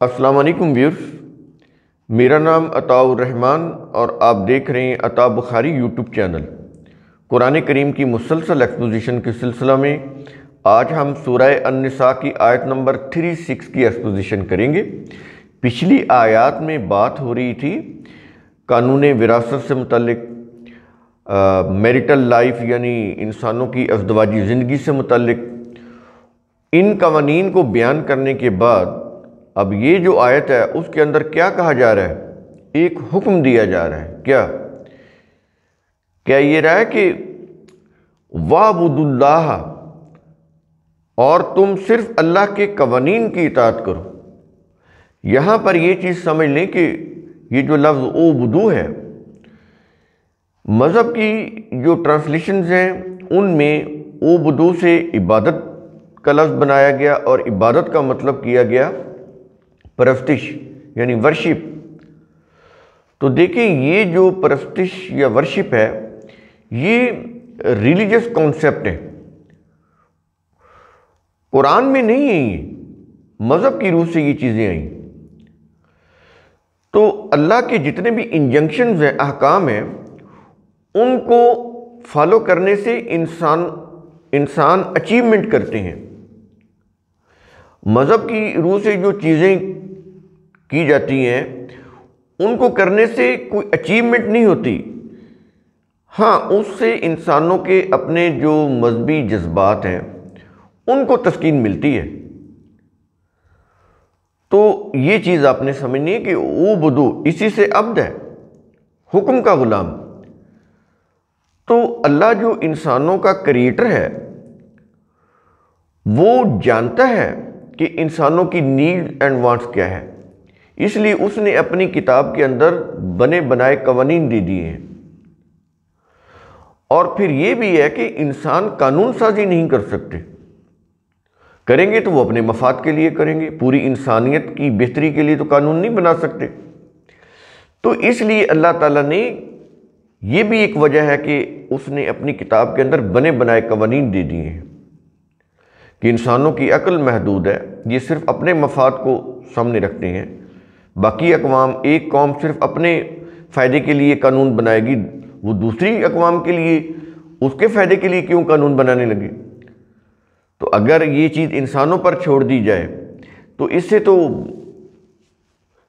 السلام علیکم ویورز، میرا نام عطاء الرحمن اور آپ دیکھ رہے ہیں عطاء بخاری یوٹیوب چینل۔ قرآن کریم کی مسلسل ایکسپوزیشن کے سلسلہ میں آج ہم سورہ النساء کی آیت نمبر 36 کی ایکسپوزیشن کریں گے۔ پچھلی آیات میں بات ہو رہی تھی قانون وراثت سے متعلق، میریٹل لائف یعنی انسانوں کی ازدواجی زندگی سے متعلق۔ ان قوانین کو بیان کرنے کے بعد اب یہ جو آیت ہے اس کے اندر کیا کہا جا رہا ہے؟ ایک حکم دیا جا رہا ہے۔ کیا یہ رہا ہے کہ وَاعْبُدُوا اللَّهَ، اور تم صرف اللہ کے قوانین کی اطاعت کرو۔ یہاں پر یہ چیز سمجھ لیں کہ یہ جو لفظ اعبدو ہے، مذہب کی جو ٹرانسلیشنز ہیں ان میں اعبدو سے عبادت کا لفظ بنایا گیا، اور عبادت کا مطلب کیا گیا پرستش یعنی ورشپ۔ تو دیکھیں یہ جو پرستش یا ورشپ ہے یہ ریلیجس کانسیپٹ ہے، قرآن میں نہیں ہے، یہ مذہب کی روح سے یہ چیزیں آئیں۔ تو اللہ کے جتنے بھی انجنکشنز ہیں، احکام ہیں، ان کو فالو کرنے سے انسان اچیومنٹ کرتے ہیں۔ مذہب کی روح سے جو چیزیں کی جاتی ہیں ان کو کرنے سے کوئی اچیومنٹ نہیں ہوتی، ہاں اس سے انسانوں کے اپنے جو مذہبی جذبات ہیں ان کو تسکین ملتی ہے۔ تو یہ چیز آپ نے سمجھنی ہے کہ اعبدو اسی سے عبد ہے، حکم کا غلام۔ تو اللہ جو انسانوں کا کریٹر ہے وہ جانتا ہے کہ انسانوں کی نیڈ اینڈ وانٹس کیا ہے، اس لیے اس نے اپنی کتاب کے اندر بنے بنائے قوانین دے دیے ہیں۔ اور پھر یہ بھی ہے کہ انسان قانون سازی نہیں کر سکتے، کریں گے تو وہ اپنے مفاد کے لیے کریں گے، پوری انسانیت کی بہتری کے لیے تو قانون نہیں بنا سکتے۔ تو اس لیے اللہ تعالیٰ نے یہ بھی ایک وجہ ہے کہ اس نے اپنی کتاب کے اندر بنے بنائے قوانین دے دیے ہیں کہ انسانوں کی عقل محدود ہے، یہ صرف اپنے مفاد کو سامنے رکھتے ہیں۔ باقی اقوام، ایک قوم صرف اپنے فائدے کے لیے قانون بنائے گی، وہ دوسری اقوام کے لیے، اس کے فائدے کے لیے کیوں قانون بنانے لگے؟ تو اگر یہ چیز انسانوں پر چھوڑ دی جائے تو اس سے تو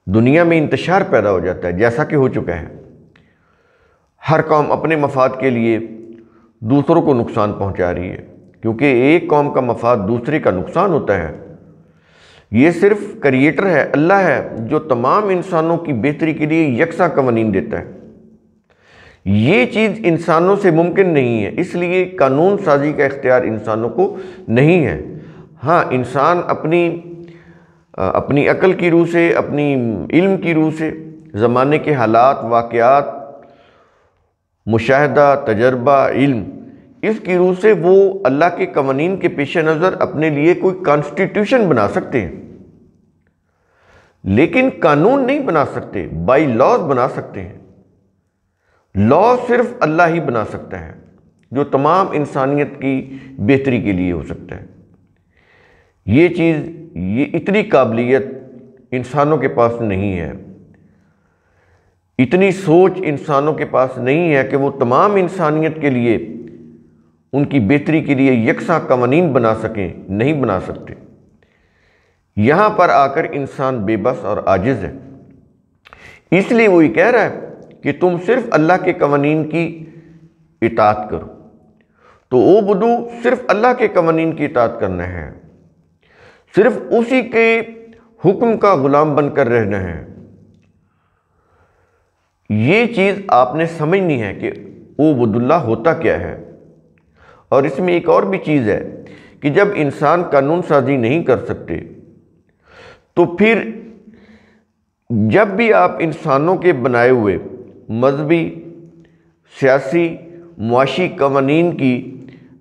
دنیا میں انتشار پیدا ہو جاتا ہے، جیسا کہ ہو چکا ہے۔ ہر قوم اپنے مفاد کے لیے دوسروں کو نقصان پہنچا رہی ہے، کیونکہ ایک قوم کا مفاد دوسرے کا نقصان ہوتا ہے۔ یہ صرف کریٹر ہے، اللہ ہے جو تمام انسانوں کی بہتری کے لیے یکساں قوانین دیتا ہے۔ یہ چیز انسانوں سے ممکن نہیں ہے، اس لیے قانون سازی کا اختیار انسانوں کو نہیں ہے۔ ہاں انسان اپنی عقل کی روح سے، اپنی علم کی روح سے، زمانے کے حالات، واقعات، مشاہدہ، تجربہ، علم، اس کی روح سے وہ اللہ کے قوانین کے پیش نظر اپنے لیے کوئی کانسٹیٹیوشن بنا سکتے ہیں، لیکن قانون نہیں بنا سکتے۔ بائی لاز بنا سکتے ہیں، لا صرف اللہ ہی بنا سکتا ہے جو تمام انسانیت کی بہتری کے لیے ہو سکتا ہے۔ یہ اتنی قابلیت انسانوں کے پاس نہیں ہے، اتنی سوچ انسانوں کے پاس نہیں ہے کہ وہ تمام انسانیت کے لیے، ان کی بہتری کے لیے یکساں قوانین بنا سکیں، نہیں بنا سکتے۔ یہاں پر آ کر انسان بے بس اور عاجز ہے، اس لیے وہی کہہ رہا ہے کہ تم صرف اللہ کے قوانین کی اطاعت کرو۔ تو اعبدو صرف اللہ کے قوانین کی اطاعت کرنا ہے، صرف اسی کے حکم کا غلام بن کر رہنا ہے۔ یہ چیز آپ نے سمجھنی ہے کہ اعبد اللہ ہوتا کیا ہے۔ اور اس میں ایک اور بھی چیز ہے کہ جب انسان قانون سازی نہیں کر سکتے تو پھر جب بھی آپ انسانوں کے بنائے ہوئے مذہبی، سیاسی، معاشی قوانین کی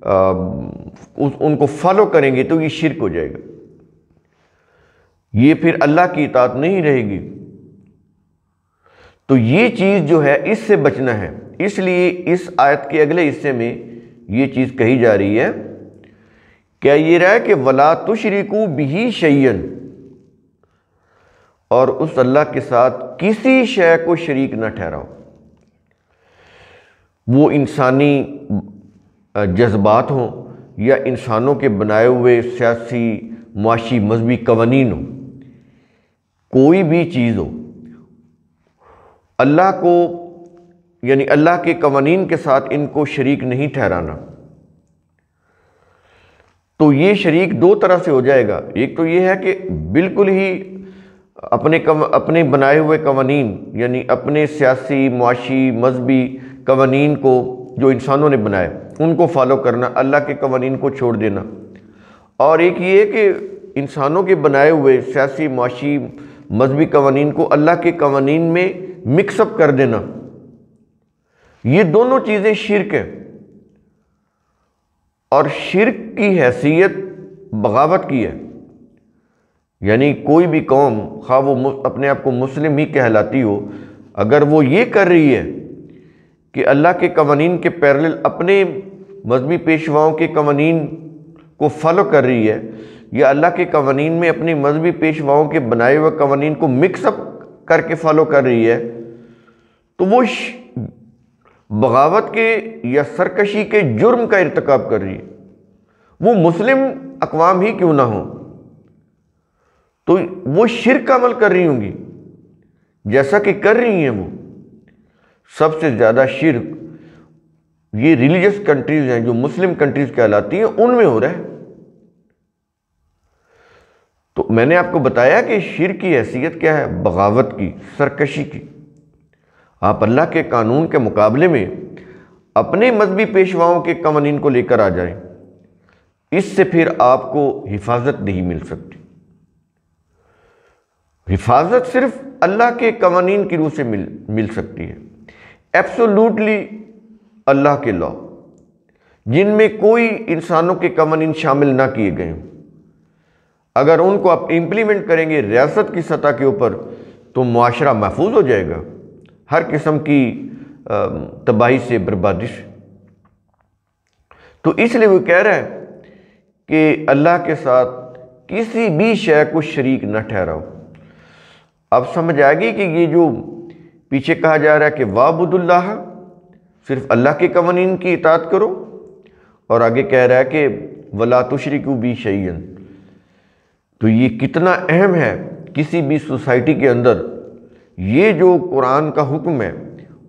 ان کو فالو کریں گے تو یہ شرک ہو جائے گا، یہ پھر اللہ کی اطاعت نہیں رہے گی۔ تو یہ چیز جو ہے اس سے بچنا ہے، اس لیے اس آیت کے اگلے حصے میں یہ چیز کہی جا رہی ہے۔ کیا یہ رہا ہے کہ وَلَا تُشْرِكُوا بِهِ شَيْئًا، اور اس اللہ کے ساتھ کسی شے کو شریک نہ ٹھہراؤ۔ وہ انسانی جذبات ہوں یا انسانوں کے بنائے ہوئے سیاسی، معاشی، مذہبی قوانین ہوں، کوئی بھی چیز ہو، اللہ کو یعنی اللہ کے قوانین کے ساتھ ان کو شریک نہیں ٹھہرانا۔ تو یہ شریک دو طرح سے ہو جائے گا۔ ایک تو یہ ہے کہ بالکل ہی اپنے بنائے ہوئے قوانین، یعنی اپنے سیاسی، معاشی، مذہبی قوانین کو جو انسانوں نے بنائے ان کو فالو کرنا، اللہ کے قوانین کو چھوڑ دینا۔ اور ایک یہ کہ انسانوں کے بنائے ہوئے سیاسی، معاشی، مذہبی قوانین کو اللہ کے قوانین میں مکس اپ کر دینا۔ یہ دونوں چیزیں شرک ہیں، اور شرک کی حیثیت بغاوت کی ہے۔ یعنی کوئی بھی قوم، خواہ وہ اپنے آپ کو مسلم ہی کہلاتی ہو، اگر وہ یہ کر رہی ہے کہ اللہ کے قوانین کے پیرلل اپنے مذہبی پیشواؤں کے قوانین کو فالو کر رہی ہے، یا اللہ کے قوانین میں اپنی مذہبی پیشواؤں کے بنائے ہوئے قوانین کو مکس اپ کر کے فالو کر رہی ہے، تو وہ بغاوت کے یا سرکشی کے جرم کا ارتکاب کر رہی ہے، وہ مسلم اقوام ہی کیوں نہ ہوں، تو وہ شرک کا عمل کر رہی ہوں گی جیسا کہ کر رہی ہیں۔ وہ سب سے زیادہ شرک یہ ریلیجس کنٹریز ہیں جو مسلم کنٹریز کہلاتی ہیں، ان میں ہو رہا ہے۔ تو میں نے آپ کو بتایا کہ شرک کی حیثیت کیا ہے، بغاوت کی، سرکشی کی۔ آپ اللہ کے قانون کے مقابلے میں اپنے مذہبی پیشواؤں کے قوانین کو لے کر آ جائیں، اس سے پھر آپ کو حفاظت نہیں مل سکتی۔ حفاظت صرف اللہ کے قوانین کی روح سے مل سکتی ہے، ایبسولوٹلی اللہ کے لا، جن میں کوئی انسانوں کے قوانین شامل نہ کیے گئے ہوں۔ اگر ان کو آپ امپلیمنٹ کریں گے ریاست کی سطح کے اوپر تو معاشرہ محفوظ ہو جائے گا ہر قسم کی تباہی سے، بربادی سے۔ تو اس لیے وہ کہہ رہا ہے کہ اللہ کے ساتھ کسی بھی شے کو شریک نہ ٹھہراؤ۔ اب سمجھ آئے گی کہ یہ جو پیچھے کہا جا رہا ہے کہ وَاعْبُدُوا اللَّهَ، صرف اللہ کے قوانین کی اطاعت کرو، اور آگے کہہ رہا ہے کہ وَلَا تُشْرِكُوا بِي شَيْئًا۔ تو یہ کتنا اہم ہے کسی بھی سوسائٹی کے اندر، یہ جو قرآن کا حکم ہے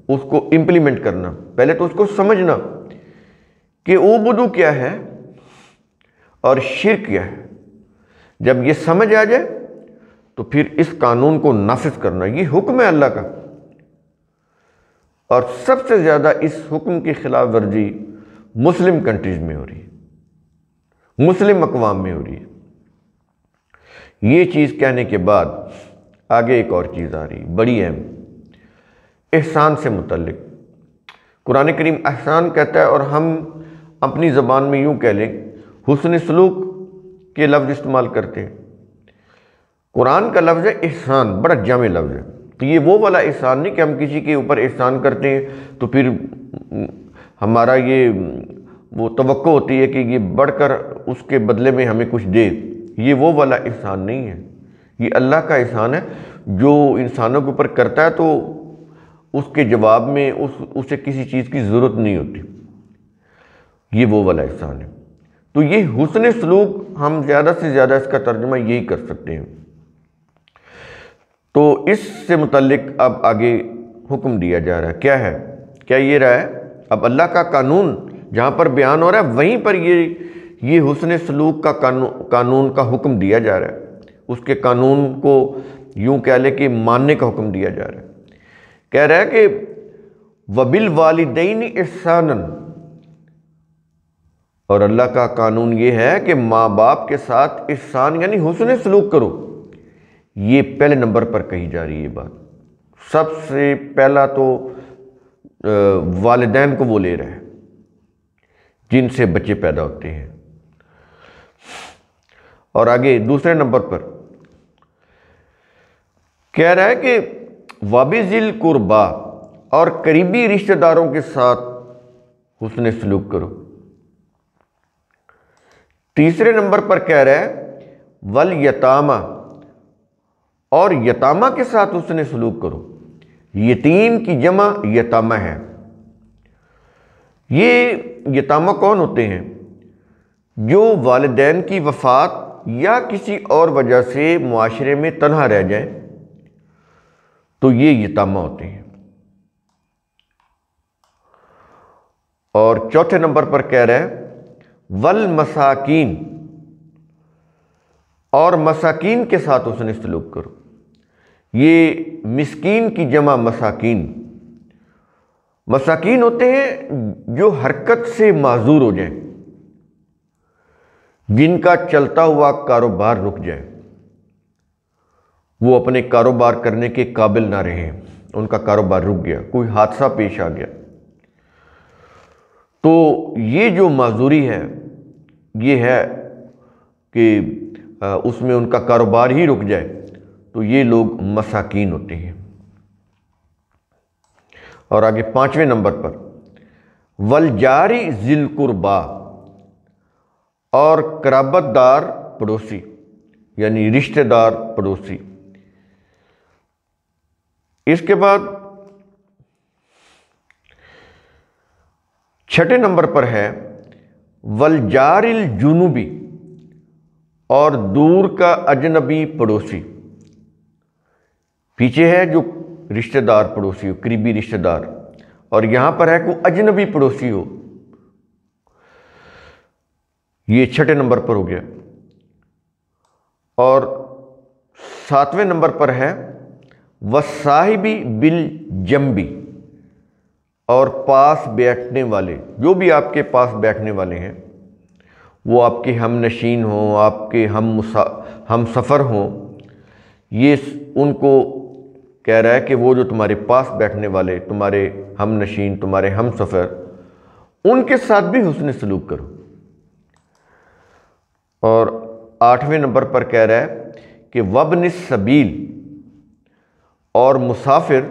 اس کو امپلیمنٹ کرنا۔ پہلے تو اس کو سمجھنا کہ اعبدو کیا ہے اور شرک کیا ہے۔ جب یہ سمجھ آ جائے تو پھر اس قانون کو نافذ کرنا، یہ حکم ہے اللہ کا۔ اور سب سے زیادہ اس حکم کی خلاف ورزی مسلم کنٹریز میں ہو رہی ہے، مسلم اقوام میں ہو رہی ہے۔ یہ چیز کہنے کے بعد آگے ایک اور چیز آ رہی، بڑی اہم، احسان سے متعلق۔ قرآن کریم احسان کہتا ہے، اور ہم اپنی زبان میں یوں کہہ لیں حسن سلوک کے لفظ استعمال کرتے ہیں۔ قرآن کا لفظ ہے احسان، بڑا جامع لفظ ہے۔ تو یہ وہ والا احسان نہیں کہ ہم کسی کے اوپر احسان کرتے ہیں تو پھر ہمارا یہ وہ توقع ہوتی ہے کہ یہ بڑھ کر اس کے بدلے میں ہمیں کچھ دے، یہ وہ والا احسان نہیں ہے۔ یہ اللہ کا احسان ہے جو انسانوں کے اوپر کرتا ہے تو اس کے جواب میں اسے کسی چیز کی ضرورت نہیں ہوتی، یہ وہ والا احسان ہے۔ تو یہ حسن سلوک ہم زیادہ سے زیادہ اس کا ترجمہ یہی کر سکتے ہیں۔ تو اس سے متعلق اب آگے حکم دیا جا رہا ہے، کیا ہے؟ کیا یہ رہا ہے اب اللہ کا قانون جہاں پر بیان ہو رہا ہے وہیں پر یہ حسن سلوک کا قانون کا حکم دیا جا رہا ہے، اس کے قانون کو یوں کہہ لے کہ ماننے کا حکم دیا جا رہا ہے۔ کہہ رہا ہے کہ وَبِالْوَالِدَيْنِ إِحْسَانًا، اور اللہ کا قانون یہ ہے کہ ماں باپ کے ساتھ احسان یعنی حسن سلوک کرو۔ یہ پہلے نمبر پر کہی جا رہی ہے بات، سب سے پہلا تو والدین کو وہ لے رہا ہے جن سے بچے پیدا ہوتے ہیں، اور آگے دوسرے نمبر پر کہہ رہا ہے کہ وَبِذِي الْقُرْبَى، اور قریبی رشتہ داروں کے ساتھ حسن سلوک کرو۔ تیسرے نمبر پر کہہ رہا ہے وَالْيَتَامَى، اور یتامہ کے ساتھ حسن سلوک کرو۔ یتیم کی جمع یتامہ ہے۔ یہ یتامہ کون ہوتے ہیں؟ جو والدین کی وفات یا کسی اور وجہ سے معاشرے میں تنہا رہ جائیں تو یہ یتامہ ہوتے ہیں۔ اور چوتھے نمبر پر کہہ رہا ہے والمساکین، اور مساکین کے ساتھ حسن سلوک کرو۔ یہ مسکین کی جمع مساکین۔ مساکین ہوتے ہیں جو حرکت سے معذور ہو جائیں، جن کا چلتا ہوا کاروبار رک جائے، وہ اپنے کاروبار کرنے کے قابل نہ رہے، ان کا کاروبار رک گیا، کوئی حادثہ پیش آ گیا، تو یہ جو معذوری ہے یہ ہے کہ اس میں ان کا کاروبار ہی رک جائے، تو یہ لوگ مساکین ہوتے ہیں۔ اور آگے 5ویں نمبر پر والجاری ذی القربا، اور قرابت دار پڑوسی، یعنی رشتہ دار پڑوسی۔ اس کے بعد 6 نمبر پر ہے والجار الجنوبی، اور دور کا اجنبی پڑوسی۔ پیچھے ہے جو رشتہ دار پڑوسی ہو، قریبی رشتہ دار، اور یہاں پر ہے کوئی اجنبی پڑوسی ہو، یہ 6 نمبر پر ہو گیا۔ اور 7ویں نمبر پر ہے والصاحبی بالجنبی، اور پاس بیٹھنے والے، جو بھی آپ کے پاس بیٹھنے والے ہیں، وہ آپ کے ہم نشین ہوں، آپ کے ہم سفر ہوں، یہ ان کو کہہ رہا ہے کہ وہ جو تمہارے پاس بیٹھنے والے، تمہارے ہم نشین، تمہارے ہم سفر، ان کے ساتھ بھی حسن سلوک کرو۔ اور 8ویں نمبر پر کہہ رہا ہے کہ وابن السبیل، اور مسافر۔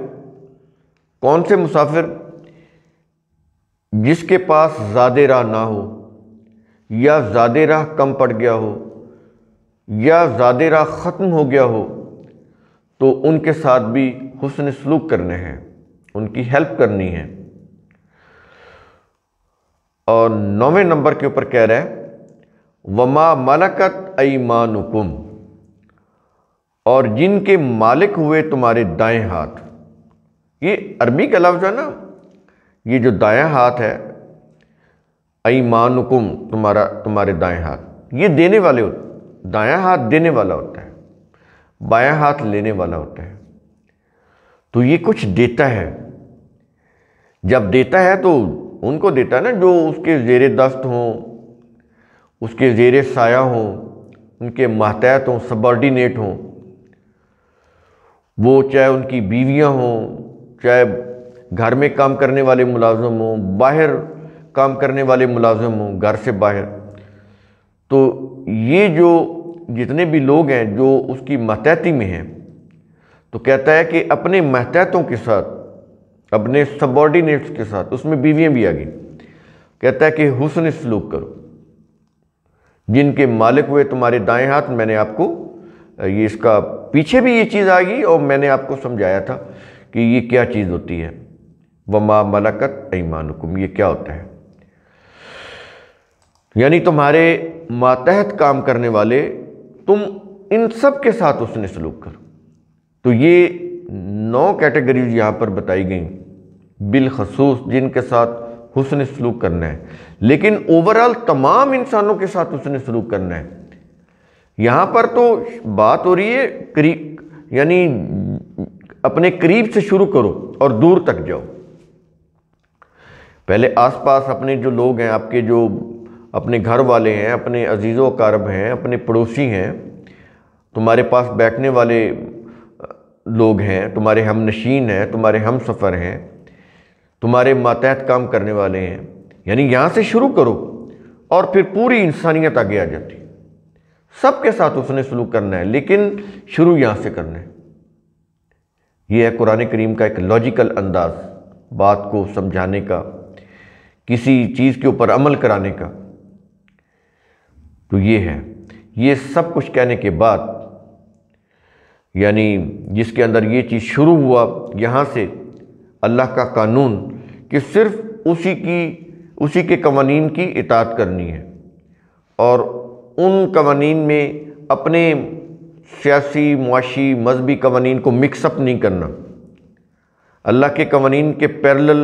کون سے مسافر؟ جس کے پاس زیادہ راہ نہ ہو، یا زیادہ راہ کم پڑ گیا ہو، یا زیادہ راہ ختم ہو گیا ہو، تو ان کے ساتھ بھی حسن سلوک کرنے ہیں، ان کی ہیلپ کرنی ہے۔ اور 9ویں نمبر کے اوپر کہہ رہا ہے وما ملکت ایمانکم، اور جن کے مالک ہوئے تمہارے دائیں ہاتھ۔ یہ عربی کا لفظ ہے نا، یہ جو دائیں ہاتھ ہے، ایمانکم تمہارے دائیں ہاتھ، یہ دینے والے ہوتے، دائیں ہاتھ دینے والا ہوتا ہے، بائیں ہاتھ لینے والا ہوتا ہے۔ تو یہ کچھ دیتا ہے، جب دیتا ہے تو ان کو دیتا ہے نا جو اس کے زیر دست ہوں، اس کے زیر سایہ ہوں، ان کے ماتحت ہوں، سبارڈینیٹ ہوں، وہ چاہے ان کی بیویاں ہوں، چاہے گھر میں کام کرنے والے ملازم ہوں، باہر کام کرنے والے ملازم ہوں، گھر سے باہر۔ تو یہ جو جتنے بھی لوگ ہیں جو اس کی ماتحتی میں ہیں، تو کہتا ہے کہ اپنے ماتحتوں کے ساتھ، اپنے سبارڈینیٹس کے ساتھ، اس میں بیویاں بھی آ گئی، کہتا ہے کہ حسن سلوک کرو۔ جن کے مالک ہوئے تمہارے دائیں ہاتھ، میں نے آپ کو یہ اس کا پیچھے بھی یہ چیز آ گئی، اور میں نے آپ کو سمجھایا تھا کہ یہ کیا چیز ہوتی ہے، وما ملکت ایمانکم، یہ کیا ہوتا ہے؟ یعنی تمہارے ماتحت کام کرنے والے، تم ان سب کے ساتھ حسن سلوک کرو۔ تو یہ 9 کیٹیگریز یہاں پر بتائی گئیں بالخصوص جن کے ساتھ حسن سلوک کرنا ہے، لیکن اوورآل تمام انسانوں کے ساتھ حسن سلوک کرنا ہے۔ یہاں پر تو بات ہو رہی ہے یعنی اپنے قریب سے شروع کرو اور دور تک جاؤ۔ پہلے آس پاس اپنے جو لوگ ہیں، آپ کے جو اپنے گھر والے ہیں، اپنے عزیز و اقارب ہیں، اپنے پڑوسی ہیں، تمہارے پاس بیٹھنے والے لوگ ہیں، تمہارے ہم نشین ہیں، تمہارے ہم سفر ہیں، تمہارے ماتحت کام کرنے والے ہیں، یعنی یہاں سے شروع کرو اور پھر پوری انسانیت آگے آ جاتی۔ سب کے ساتھ حسن سلوک کرنا ہے، لیکن شروع یہاں سے کرنا ہے۔ یہ ہے قرآن کریم کا ایک لاجیکل انداز بات کو سمجھانے کا، کسی چیز کے اوپر عمل کرانے کا۔ تو یہ ہے، یہ سب کچھ کہنے کے بعد یعنی جس کے اندر یہ چیز شروع ہوا یہاں سے اللہ کا قانون کہ صرف اسی کے قوانین کی اطاعت کرنی ہے، اور ان قوانین میں اپنے سیاسی، معاشی، مذہبی قوانین کو مکس اپ نہیں کرنا، اللہ کے قوانین کے پیرلل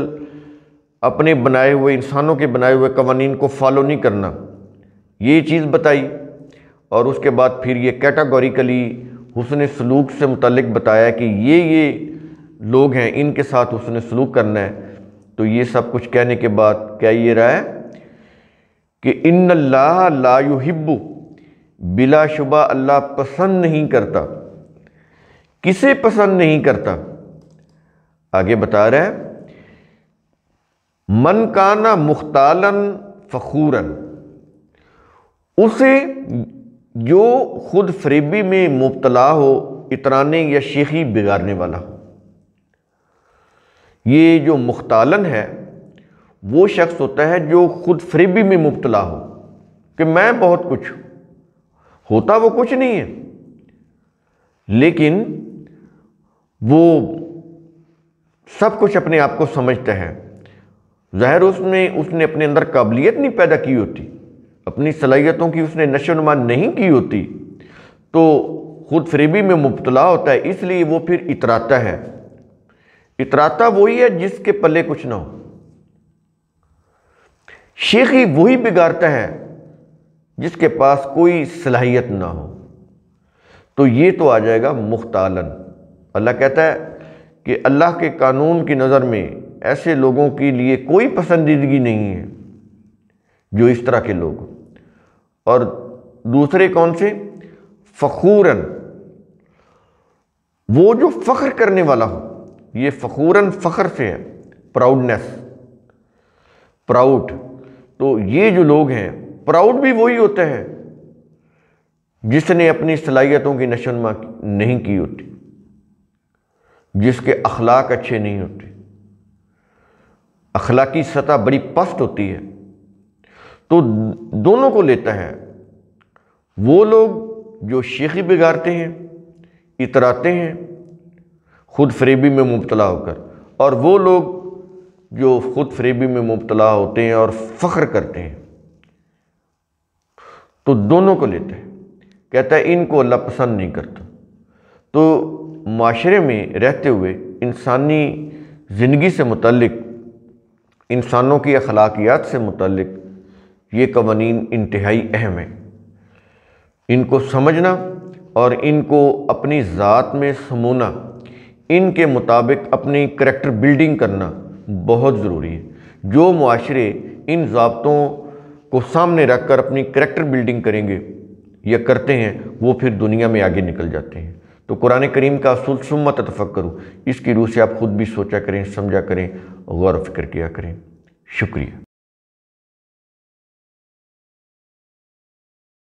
اپنے بنائے ہوئے، انسانوں کے بنائے ہوئے قوانین کو فالو نہیں کرنا، یہ چیز بتائی۔ اور اس کے بعد پھر یہ کیٹاگوریکلی حسن سلوک سے متعلق بتایا کہ یہ لوگ ہیں، ان کے ساتھ حسن سلوک کرنا ہے۔ تو یہ سب کچھ کہنے کے بعد کیا یہ رہا ہے کہ ان اللہ لا یحب، بلا شبہ اللہ پسند نہیں کرتا۔ کسے پسند نہیں کرتا؟ آگے بتا رہا ہے من کان مختالا فخورا، اسے جو خود فریبی میں مبتلا ہو، اترانے یا شیخی بگاڑنے والا ہو۔ یہ جو مختالن ہے وہ شخص ہوتا ہے جو خود فریبی میں مبتلا ہو کہ میں بہت کچھ ہوتا، وہ کچھ نہیں ہے، لیکن وہ سب کچھ اپنے آپ کو سمجھتا ہے۔ ظاہر اس نے اپنے اندر قابلیت نہیں پیدا کی ہوتی، اپنی صلاحیتوں کی اس نے نشو و نما نہیں کی ہوتی، تو خود فریبی میں مبتلا ہوتا ہے، اس لیے وہ پھر اتراتا ہے۔ اتراتا وہی ہے جس کے پلے کچھ نہ ہو، شیخی وہی بگاڑتا ہے جس کے پاس کوئی صلاحیت نہ ہو۔ تو یہ تو آ جائے گا مختالن۔ اللہ کہتا ہے کہ اللہ کے قانون کی نظر میں ایسے لوگوں کے لیے کوئی پسندیدگی نہیں ہے جو اس طرح کے لوگ۔ اور دوسرے کون سے؟ فخوراً، وہ جو فخر کرنے والا ہو۔ یہ فخوراً فخر سے ہے، پراؤڈنس، پراؤڈ۔ تو یہ جو لوگ ہیں، پراؤڈ بھی وہی ہوتا ہے جس نے اپنی صلاحیتوں کی نشو و نما نہیں کی ہوتی، جس کے اخلاق اچھے نہیں ہوتے، اخلاقی سطح بڑی پست ہوتی ہے۔ تو دونوں کو لیتا ہے، وہ لوگ جو شیخی بگاڑتے ہیں، اتراتے ہیں خود فریبی میں مبتلا ہو کر، اور وہ لوگ جو خود فریبی میں مبتلا ہوتے ہیں اور فخر کرتے ہیں، تو دونوں کو لیتا ہے۔ کہتا ہے ان کو اللہ پسند نہیں کرتا۔ تو معاشرے میں رہتے ہوئے انسانی زندگی سے متعلق، انسانوں کی اخلاقیات سے متعلق یہ قوانین انتہائی اہم ہیں۔ ان کو سمجھنا اور ان کو اپنی ذات میں سمونا، ان کے مطابق اپنی کریکٹر بلڈنگ کرنا بہت ضروری ہے۔ جو معاشرے ان ضابطوں کو سامنے رکھ کر اپنی کریکٹر بلڈنگ کریں گے یا کرتے ہیں، وہ پھر دنیا میں آگے نکل جاتے ہیں۔ تو قرآن کریم کا اصول ثم تفکروا، اس کی روح سے آپ خود بھی سوچا کریں، سمجھا کریں، غور و فکر کیا کریں۔ شکریہ۔